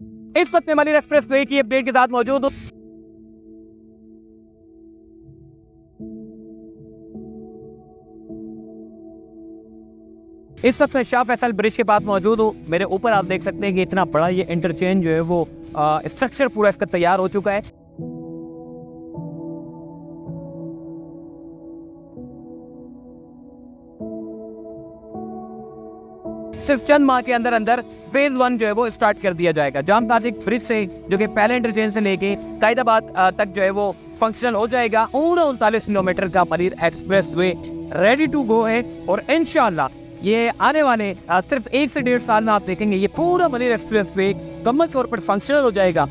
इस वक्त मैं मलिर एक्सप्रेस वे की अपडेट के साथ मौजूद हूँ। इस वक्त मैं शाह फैसल ब्रिज के पास मौजूद हूँ। मेरे ऊपर आप देख सकते हैं कि इतना बड़ा ये इंटरचेंज जो है वो स्ट्रक्चर पूरा इसका तैयार हो चुका है। सिर्फ चंद माह के अंदर अंदर फेज 1 जो है वो स्टार्ट कर दिया जाएगा। जाम ताजिक ब्रिज से जो कि पहले इंटरचेंज से लेके कायदाबाद तक जो है वो फंक्शनल हो जाएगा। 39 किलोमीटर का Malir expressway ready to go है और इंशाल्लाह ये आने वाले सिर्फ 1 से 1.5 साल में आप देखेंगे ये पूरा मलिर एक्सप्रेस वे मुकम्मल तौर पर फंक्शनल हो जाएगा।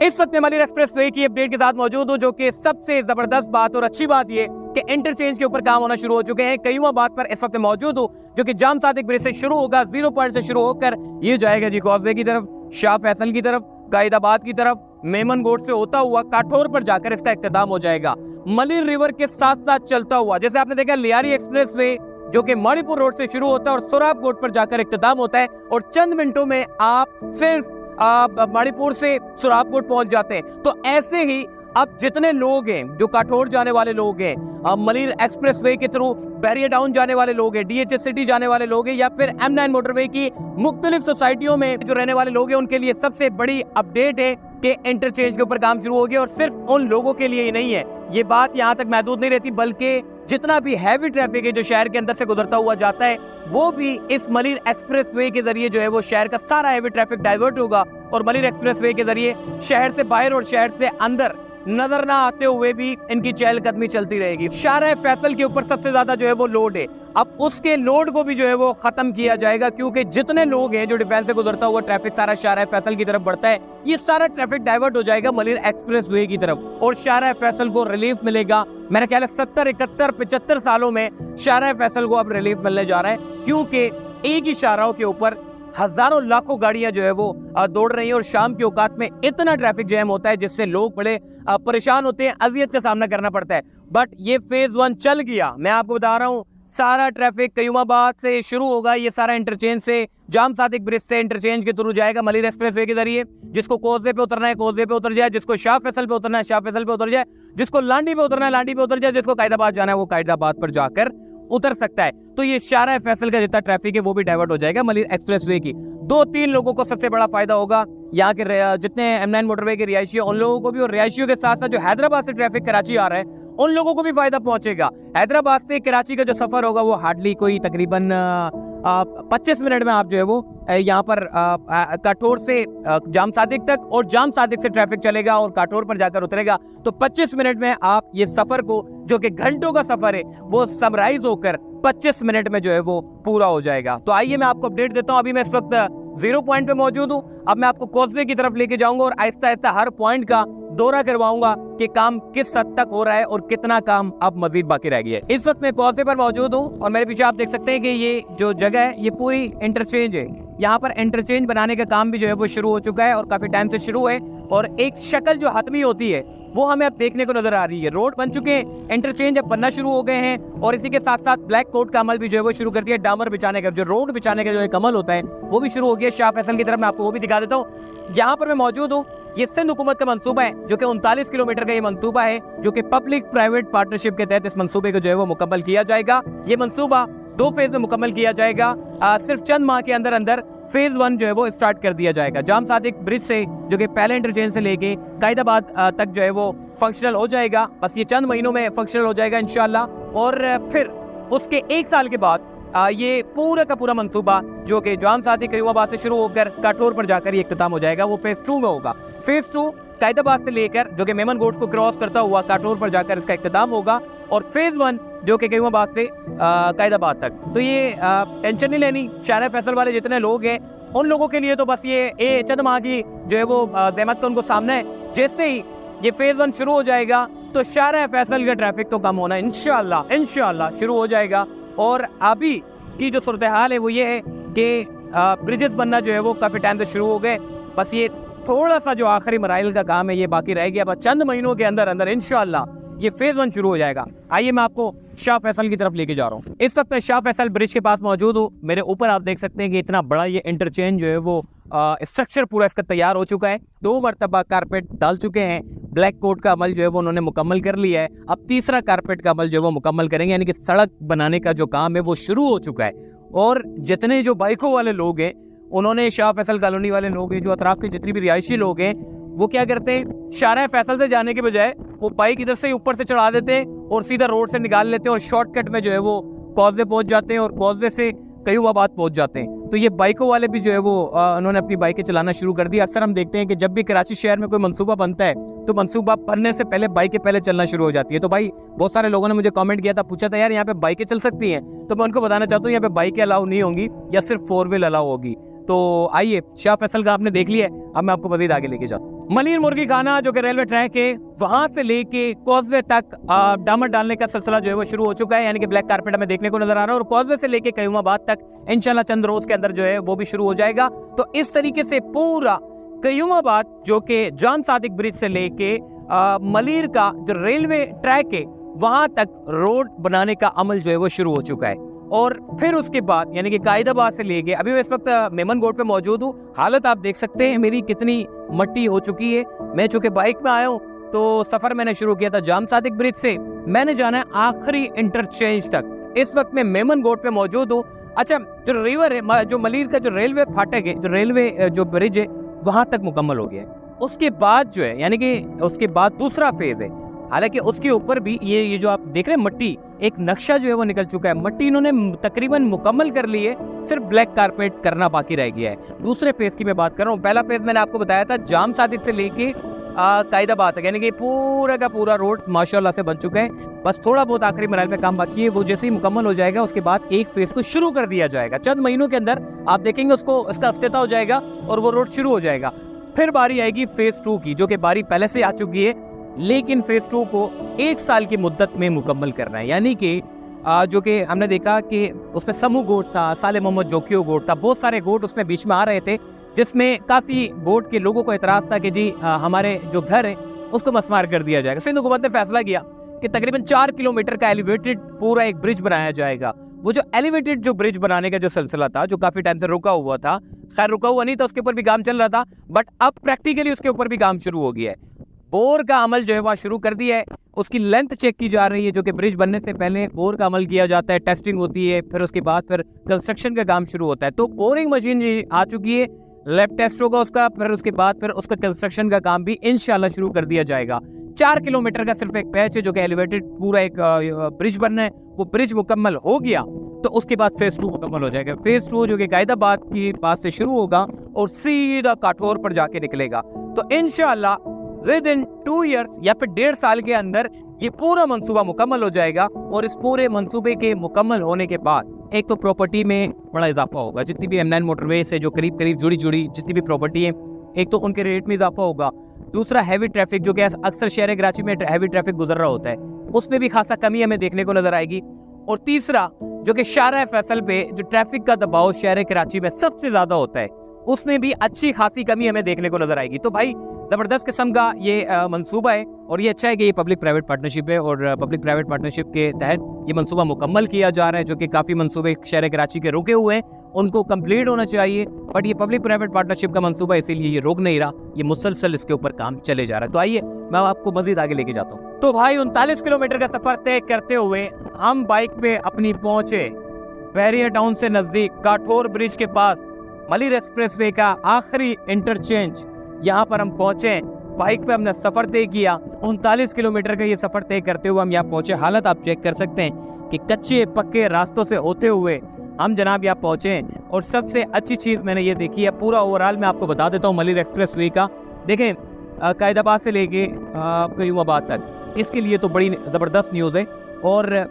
इस वक्त मैं मलिर एक्सप्रेस वे की अपडेट के साथ मौजूद हूँ, जो कि सबसे जबरदस्त बात और अच्छी बात ये कि इंटरचेंज के ऊपर काम होना शुरू हो चुके हैं। कईयों बात पर इस वक्त मौजूद हूँ, जो कि जाम सादिक ब्रिज से शुरू होगा। 0 पॉइंट से शुरू होकर ये जाएगा जी कॉजवे की तरफ, शाह फैसल की तरफ, कायदाबाद की तरफ, मेमन गोट से होता हुआ काठौर पर जाकर इसका इख्तिताम हो जाएगा। मलिर रिवर के साथ साथ चलता हुआ, जैसे आपने देखा लियारी एक्सप्रेस वे जो कि मणिपुर रोड से शुरू होता है और सोराब गोट पर जाकर इख्तिताम होता है और चंद मिनटों में आप सिर्फ मणिपुर से सुराबकोट पहुंच जाते हैं। तो ऐसे ही अब जितने लोग हैं जो काठौर जाने वाले लोग हैं, मलिर एक्सप्रेस वे के थ्रू बैरियर डाउन जाने वाले लोग हैं, डीएचएस सिटी जाने वाले लोग हैं, या फिर M9 मोटरवे की मुख्तलिफ सोसाइटियों में जो रहने वाले लोग हैं, उनके लिए सबसे बड़ी अपडेट है कि इंटरचेंज के ऊपर काम शुरू हो गया। और सिर्फ उन लोगों के लिए ही नहीं है, ये बात यहाँ तक महदूद नहीं रहती, बल्कि जितना भी हैवी ट्रैफिक है जो शहर के अंदर से गुजरता हुआ जाता है, वो भी इस मलिर एक्सप्रेस वे के जरिए जो है वो शहर का सारा हैवी ट्रैफिक डाइवर्ट होगा और मलिर एक्सप्रेस वे के जरिए शहर से बाहर और शहर से अंदर नजर ना आते हुए भी इनकी चहलकदमी चलती रहेगी। शाहराह फैसल के ऊपर सबसे ज्यादा जो है वो लोड है, अब उसके लोड को भी जो है वो खत्म किया जाएगा, क्योंकि जितने लोग हैं जो डिफेंस से गुजरता हुआ ट्रैफिक सारा शाहराह फैसल की तरफ बढ़ता है, ये सारा ट्रैफिक डाइवर्ट हो जाएगा मलिर एक्सप्रेस वे की तरफ और शाहराह फैसल को रिलीफ मिलेगा। मेरा ख्याल है 70, 71, 75 सालों में शाहराह फैसल को अब रिलीफ मिलने जा रहा है, क्योंकि एक ही शाहराहों के ऊपर हजारों लाखों गाड़ियां जो है वो दौड़ रही हैं और शाम के औकात में इतना ट्रैफिक जैम होता है जिससे लोग बड़े परेशान होते हैं, अजियत का सामना करना पड़ता है। बट ये फेज 1 चल गया, मैं आपको बता रहा हूँ सारा ट्रैफिक कयूमाबाद से शुरू होगा, ये सारा इंटरचेंज से जाम सादिक ब्रिज से इंटरचेंज के थ्रू जाएगा मलिर एक्सप्रेस वे के जरिए। जिसको कोजवे पे उतरना है कोजवे पे उतर जाए, जिसको शाह फैसल पे उतरना है शाह फैसल पे उतर जाए, जिसको लांडी पे उतरना है लांडी पे उतर जाए, जिसको कायदाबाद जाना है वो कायदाबाद पर जाकर उतर सकता है। तो ये शाहराह फैसल का जितना ट्रैफिक है वो भी डाइवर्ट हो जाएगा मलिर एक्सप्रेस वे की। 2-3 लोगों को सबसे बड़ा फायदा होगा, यहाँ के जितने M9 मोटरवे के रिहायशी उन लोगों को भी, और रिहायशियों के साथ साथ जो हैदराबाद से ट्रैफिक कराची आ रहा है उन लोगों को भी फायदा पहुंचेगा। हैदराबाद से कराची का जो सफर होगा वो हार्डली कोई तकरीबन 25 मिनट में आप जो है वो यहाँ पर काठौर से जाम सादिक तक, और जाम सादिक से ट्रैफिक चलेगा और काठौर पर जाकर उतरेगा। तो 25 मिनट में आप ये सफर को, जो कि घंटों का सफर है, वो समराइज होकर 25 मिनट में जो है वो पूरा हो जाएगा। तो आइए मैं आपको अपडेट देता हूँ। अभी मैं इस वक्त 0 पॉइंट पे मौजूद हूँ, अब मैं आपको कॉजवे की तरफ लेके जाऊंगा और आहिस्ता आहिस्ता हर पॉइंट का दौरा करवाऊंगा कि काम किस हद तक हो रहा है और कितना काम अब मजीद बाकी रह गया है। इस वक्त मैं कॉजवे पर मौजूद हूँ और मेरे पीछे आप देख सकते हैं कि ये जो जगह है ये पूरी इंटरचेंज है। यहाँ पर इंटरचेंज बनाने का काम भी जो है वो शुरू हो चुका है और काफी टाइम से शुरू है, और एक शक्ल जो हतमी होती है वो हमें अब देखने को नजर आ रही है। रोड बन चुके हैं, इंटरचेंज अब बनना शुरू हो गए हैं, और इसी के साथ साथ ब्लैक कोट का अमल भी जो है वो शुरू कर दिया। डामर बिछाने का, जो रोड बिछाने का जो एक अमल होता है वो भी शुरू हो गया शाह फैसल की तरफ। मैं आपको वो भी दिखा देता हूँ। यहाँ पर मैं मौजूद हूँ, ये सिंध हुकूमत का मंसूबा है जो कि 39 किलोमीटर का ये मंसूबा है, जो कि पब्लिक प्राइवेट पार्टनरशिप के तहत इस मंसूबे को जो है वो मुकम्मल किया जाएगा। ये मंसूबा 2 फेज में मुकम्मल किया जाएगा। सिर्फ चंद माह के अंदर अंदर फेज 1 जो है वो स्टार्ट कर दिया जाएगा। जाम सादिक ब्रिज से जो कि पहले इंटरचेंज से लेके कायदाबाद तक जो है वो फंक्शनल हो जाएगा। बस ये चंद महीनों में फंक्शनल हो जाएगा इंशाल्लाह, और फिर उसके 1 साल के बाद ये पूरा का पूरा मंसूबा जो कि जाम सादिक कयूमाबाद से शुरू होकर काठौर पर जाकर ये इख्तिताम हो जाएगा, वो फेज 2 में होगा। फेज 2 कायदाबाद से लेकर जो कि मेमन गोट को क्रॉस करता हुआ काठौर पर जाकर इसका इख्तिताम होगा, और फेज 1 जो कि कयूमाबाद से कायदाबाद तक। तो ये टेंशन नहीं लेनी, शाहराह फैसल वाले जितने लोग हैं उन लोगों के लिए तो बस ये चंद माह की जो है वो ज़हमत तो उनको सामने है। जैसे ही ये फेज 1 शुरू हो जाएगा तो शाहराह फैसल का ट्रैफिक तो कम होना इंशाल्लाह शुरू हो जाएगा। और अभी की जो सूरत हाल है वो ये है कि ब्रिजेस बनना जो है वो काफ़ी टाइम से शुरू हो गए, बस ये थोड़ा सा जो आखिरी मराइल का काम है ये बाकी रह गया। बस चंद महीनों के अंदर अंदर इंशाल्लाह ये फेज 1 शुरू हो जाएगा। आइए मैं आपको शाह फैसल की तरफ लेके जा रहा हूँ। इस वक्त मैं शाह फैसल ब्रिज के पास मौजूद हूँ। मेरे ऊपर आप देख सकते हैं कि इतना बड़ा ये इंटरचेंज जो है वो स्ट्रक्चर पूरा इसका तैयार हो चुका है। 2 मरतबा कारपेट डाल चुके हैं, ब्लैक कोट का अमल जो है वो उन्होंने मुकम्मल कर लिया है। अब तीसरा कारपेट का अमल जो है वो मुकम्मल करेंगे, यानी कि सड़क बनाने का जो काम है वो शुरू हो चुका है। और जितने जो बाइकों वाले लोग हैं, उन्होंने शाह फैसल कॉलोनी वाले लोग हैं, जो अतराफ के जितने भी रिहायशी लोग हैं, वो क्या करते हैं, शाह फैसल से जाने के बजाय वो बाइक इधर से ऊपर से चढ़ा देते हैं और सीधा रोड से निकाल लेते हैं और शॉर्टकट में जो है वो कॉजवे पहुंच जाते हैं और कॉजवे से कयूमाबाद पहुंच जाते हैं। तो ये बाइकों वाले भी जो है वो उन्होंने अपनी बाइकें चलाना शुरू कर दी। अक्सर हम देखते हैं कि जब भी कराची शहर में कोई मंसूबा बनता है तो मंसूबा बनने से पहले बाइकें पहले चलना शुरू हो जाती है। तो भाई बहुत सारे लोगों ने मुझे कमेंट किया था, पूछा था यार यहाँ पे बाइकें चल सकती हैं, तो मैं उनको बताना चाहता हूँ यहाँ पे बाइकें अलाउ नहीं होंगी, या सिर्फ 4 व्हील अलाउ होगी। तो आइए, शाह फैसल का आपने देख लिया है, अब मैं आपको मजीद आगे लेके जाता हूँ। मलिर मुर्गी खाना जो कि रेलवे ट्रैक है, वहां से लेके कॉजवे तक डामर डालने का सिलसिला जो है वो शुरू हो चुका है, यानी कि ब्लैक कारपेट हमें देखने को नजर आ रहा है। और कॉजवे से लेके कयूमाबाद तक इंशाल्लाह चंद रोज के अंदर जो है वो भी शुरू हो जाएगा। तो इस तरीके से पूरा कयूमाबाद जो कि जाम सादिक ब्रिज से लेके मलिर का जो रेलवे ट्रैक है वहां तक रोड बनाने का अमल जो है वो शुरू हो चुका है। और फिर उसके बाद यानी कि कायदाबाद से लेके अभी मैं इस वक्त मेमन गोड पे मौजूद हूँ। हालत आप देख सकते हैं मेरी कितनी मट्टी हो चुकी है। मैं चूंकि बाइक में आया हूँ तो सफर मैंने शुरू किया था जाम सादिक ब्रिज से, मैंने जाना है आखिरी इंटरचेंज तक। इस वक्त मैं मेमन गोड पे मौजूद हूँ। अच्छा, जो रिवर है, जो मलिर का जो रेलवे फाटक है, जो रेलवे जो ब्रिज है, वहां तक मुकम्मल हो गया है। उसके बाद जो है यानी कि उसके बाद दूसरा फेज है। हालांकि उसके ऊपर भी ये जो आप देख रहे हैं मट्टी, एक नक्शा जो है वो निकल चुका है। मट्टी इन्होंने तकरीबन मुकम्मल कर ली है, सिर्फ ब्लैक कारपेट करना बाकी रह गया है। दूसरे फेज की मैं बात कर रहा हूँ। पहला फेज मैंने आपको बताया था जाम सादिक से लेके कायदाबाद तक, यानी कि पूरा का पूरा रोड माशाल्लाह से बन चुका है। बस थोड़ा बहुत आखिरी मराहल में काम बाकी है, वो जैसे ही मुकम्मल हो जाएगा उसके बाद एक फेज को शुरू कर दिया जाएगा। चंद महीनों के अंदर आप देखेंगे उसका इफ्तिताह हो जाएगा और वो रोड शुरू हो जाएगा। फिर बारी आएगी फेज 2 की, जो कि बारी पहले से आ चुकी है, लेकिन फेज 2 को 1 साल की मुद्दत में मुकम्मल करना है। यानी कि जो कि हमने देखा कि उसमें समूह गोट था, साले मोहम्मद जोकियो गोट था, बहुत सारे गोट उसमें बीच में आ रहे थे, जिसमें काफ़ी गोट के लोगों को एतराज़ था कि जी हमारे जो घर है उसको मसमार कर दिया जाएगा। सिंध हुकूमत ने फैसला किया कि तकरीबन 4 किलोमीटर का एलिवेटेड पूरा एक ब्रिज बनाया जाएगा। वो जो एलिवेटेड जो ब्रिज बनाने का जो सिलसिला था, जो काफ़ी टाइम से रुका हुआ था, खैर रुका हुआ नहीं था, उसके ऊपर भी काम चल रहा था, बट अब प्रैक्टिकली उसके ऊपर भी काम शुरू हो गया है। बोर का अमल जो है वह शुरू कर दिया है, उसकी लेंथ चेक की जा रही है, जो कि ब्रिज बनने से पहले बोर का अमल किया जाता है, टेस्टिंग होती है, फिर उसके बाद फिर कंस्ट्रक्शन का काम शुरू होता है। तो बोरिंग मशीन आ चुकी है, लैब टेस्ट होगा उसका, फिर उसके बाद फिर उसका कंस्ट्रक्शन का काम भी इंशाल्लाह शुरू कर दिया जाएगा। 4 किलोमीटर का सिर्फ एक पैच है जो कि एलिवेटेड पूरा एक ब्रिज बनना है। वो ब्रिज मुकम्मल हो गया तो उसके बाद फेज 2 मुकम्मल हो जाएगा। फेज 2 जो कि कायदाबाद की बात से शुरू होगा और सीधा काठौर पर जाके निकलेगा। तो इंशाल्लाह विद इन 2 ईयर्स या फिर 1.5 साल के अंदर ये पूरा मंसूबा मुकम्मल हो जाएगा। और इस पूरे मंसूबे के मुकम्मल होने के बाद एक तो प्रॉपर्टी में बड़ा इजाफा होगा, जितनी भी M9 मोटरवे से जो करीब करीब जुड़ी जितनी भी प्रॉपर्टी है, एक तो उनके रेट में इजाफा होगा। दूसरा हैवी ट्रैफिक, जो कि अक्सर शहर कराची में हैवी ट्रैफिक गुजर रहा होता है, उसमें भी खासा कमी हमें देखने को नजर आएगी। और तीसरा जो कि शाह फैसल पे जो ट्रैफिक का दबाव शहर कराची में सबसे ज्यादा होता है, उसमें भी अच्छी खासी कमी हमें देखने को नजर आएगी। तो भाई जबरदस्त किस्म का ये मंसूबा है और ये अच्छा है कि ये पब्लिक प्राइवेट पार्टनरशिप है और पब्लिक प्राइवेट पार्टनरशिप के तहत ये मंसूबा मुकम्मल किया जा रहा है। जो कि काफ़ी मंसूबे शहर कराची के रुके हुए हैं, उनको कंप्लीट होना चाहिए, बट ये पब्लिक प्राइवेट पार्टनरशिप का मंसूबा इसीलिए ये रुक नहीं रहा, ये मुसलसल इसके ऊपर काम चले जा रहा है। तो आइए मैं आपको मजीद आगे लेके जाता हूँ। तो भाई 39 किलोमीटर का सफर तय करते हुए हम बाइक पे अपनी पहुंचे बैरियर टाउन से नजदीक काठौर ब्रिज के पास, मलिर एक्सप्रेसवे का आखिरी इंटरचेंज, यहाँ पर हम पहुंचे। बाइक पे हमने सफर तय किया, 39 किलोमीटर का ये सफर तय करते हुए हम यहाँ पहुंचे। हालत आप चेक कर सकते हैं कि कच्चे पक्के रास्तों से होते हुए हम जनाब यहाँ पहुंचे। और सबसे अच्छी चीज़ मैंने ये देखी है, पूरा ओवरऑल मैं आपको बता देता हूँ मलिर एक्सप्रेसवे का। देखें कायदाबाद से लेके कयूमाबाद तक, इसके लिए तो बड़ी ज़बरदस्त न्यूज़ है। और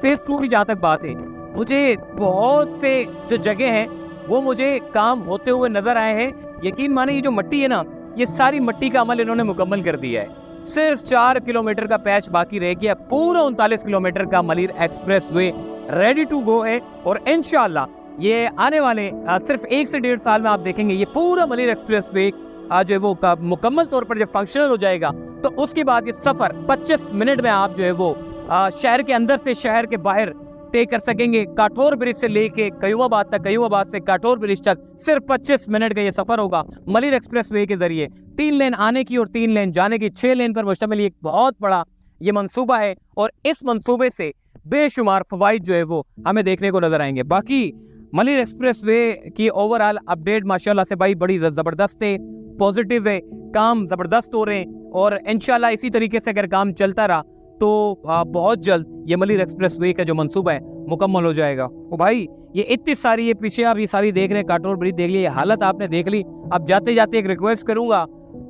फेज 2 की जहाँ तक बात है, मुझे बहुत से जो जगह हैं वो मुझे काम होते हुए नजर आए हैं। यकीन माने ये जो मिट्टी है ना, ये सारी मिट्टी का अमल इन्होंने मुकम्मल कर दिया है। सिर्फ 4 किलोमीटर का पैच बाकी रह गया, पूरा 39 किलोमीटर का Malir expressway ready to go है। और इंशाल्लाह ये आने वाले सिर्फ 1 से 1.5 साल में आप देखेंगे ये पूरा मलिर एक्सप्रेसवे जो है वो मुकम्मल तौर पर जब फंक्शनल हो जाएगा तो उसके बाद ये सफर 25 मिनट में आप जो है वो शहर के अंदर से शहर के बाहर तय कर सकेंगे। काठौर ब्रिज से लेके कयूमाबाद तक, कयूमाबाद से काठौर ब्रिज तक सिर्फ 25 मिनट का ये सफर होगा मलिर एक्सप्रेसवे के जरिए। 3 लेन आने की और 3 लेन जाने की, 6 लेन पर मुश्तमिल एक बहुत बड़ा ये मंसूबा है और इस मंसूबे से बेशुमार फवाइद जो है वो हमें देखने को नजर आएंगे। बाकी मलिर एक्सप्रेसवे की ओवरऑल अपडेट माशाल्लाह से भाई बड़ी ज़बरदस्त है, पॉजिटिव है, काम ज़बरदस्त हो रहे हैं और इंशाल्लाह इसी तरीके से अगर काम चलता रहा तो बहुत जल्द ये मलिर एक्सप्रेसवे का जो मंसूबा है मुकम्मल हो जाएगा। और भाई ये इतनी सारी, ये पीछे आप ये सारी देख रहे हैं, काठौर ब्रिज देख लिया, ये हालत आपने देख ली। अब जाते जाते एक रिक्वेस्ट करूंगा,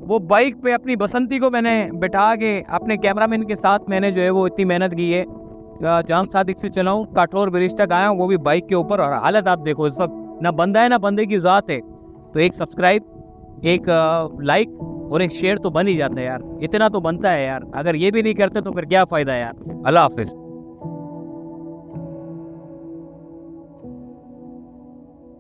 वो बाइक पे अपनी बसंती को मैंने बिठा के अपने कैमरामैन के साथ मैंने जो है वो इतनी मेहनत की है, जाम सादिक से चलाऊं, काठौर ब्रिज तक आया हूं, वो भी बाइक के ऊपर, और हालत आप देखो इस वक्त, ना बंदा है ना बंदे की ज़ात है। तो एक सब्सक्राइब, एक लाइक और एक शेयर तो बन ही जाता है यार, इतना तो बनता है यार। अगर ये भी नहीं करते तो फिर क्या फ़ायदा यार। अल्लाह हाफिज़।